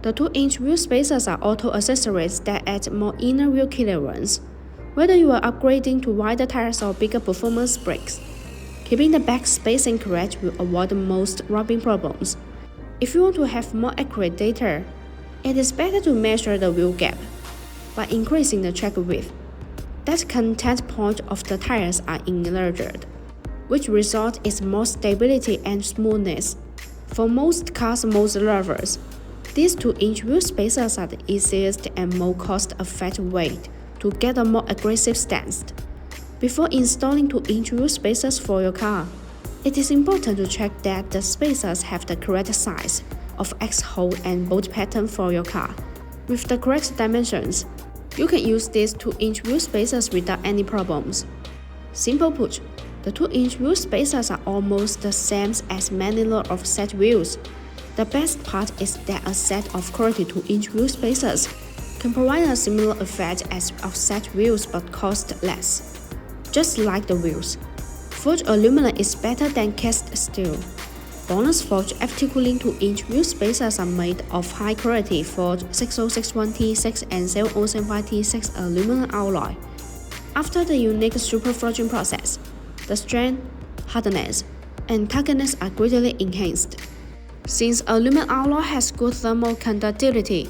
The 2-inch wheel spacers are auto accessories that add more inner wheel clearance. Whether you are upgrading to wider tires or bigger performance brakes, keeping the back spacing correct will avoid most rubbing problems. If you want to have more accurate data, it is better to measure the wheel gap by increasing the track width. That contact point of the tires are enlarged, which result is more stability and smoothness. For most cars most lovers, these 2-inch wheel spacers are the easiest and most cost-effective way to get a more aggressive stance. Before installing 2-inch wheel spacers for your car, it is important to check that the spacers have the correct size of X-hole and bolt pattern for your car. With the correct dimensions, you can use these 2-inch wheel spacers without any problems. Simple put, the 2-inch wheel spacers are almost the same as many lots of set wheels. The best part is that a set of quality 2-inch wheel spacers can provide a similar effect as offset wheels but cost less. Just like the wheels, forged aluminum is better than cast steel. BONOSS forged FT cooling 2-inch wheel spacers are made of high-quality forged 6061T6 and 7075T6 aluminum alloy. After the unique super forging process, the strength, hardness, and toughness are greatly enhanced. Since aluminum alloy has good thermal conductivity,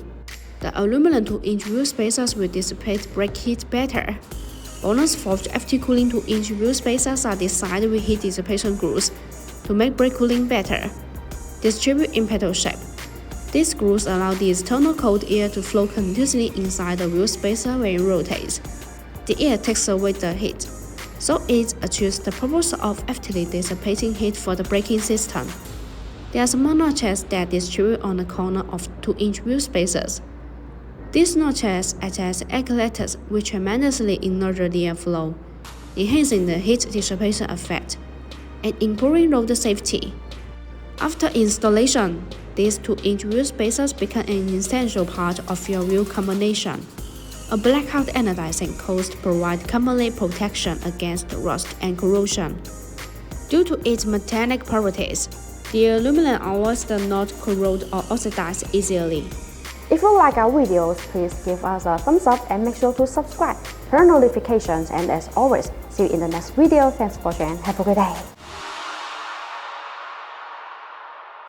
the aluminum 2-inch wheel spacers will dissipate brake heat better. BONOSS forged FT cooling 2-inch wheel spacers are designed with heat dissipation grooves to make brake cooling better. Distribute in petal shape. These grooves allow the external cold air to flow continuously inside the wheel spacer when it rotates. The air takes away the heat, so it achieves the purpose of actively dissipating heat for the braking system. There are small notches that distribute on the corner of 2-inch wheel spacers. These notches act as actuators which tremendously enlarge the airflow, enhancing the heat dissipation effect and improving road safety. After installation, these 2-inch wheel spacers become an essential part of your wheel combination. A blackout anodizing coat provides complete protection against rust and corrosion. Due to its metallic properties, the aluminum alloys do not corrode or oxidize easily. If you like our videos, please give us a thumbs up and make sure to subscribe, turn notifications, and as always, see you in the next video. Thanks for watching and have a good day.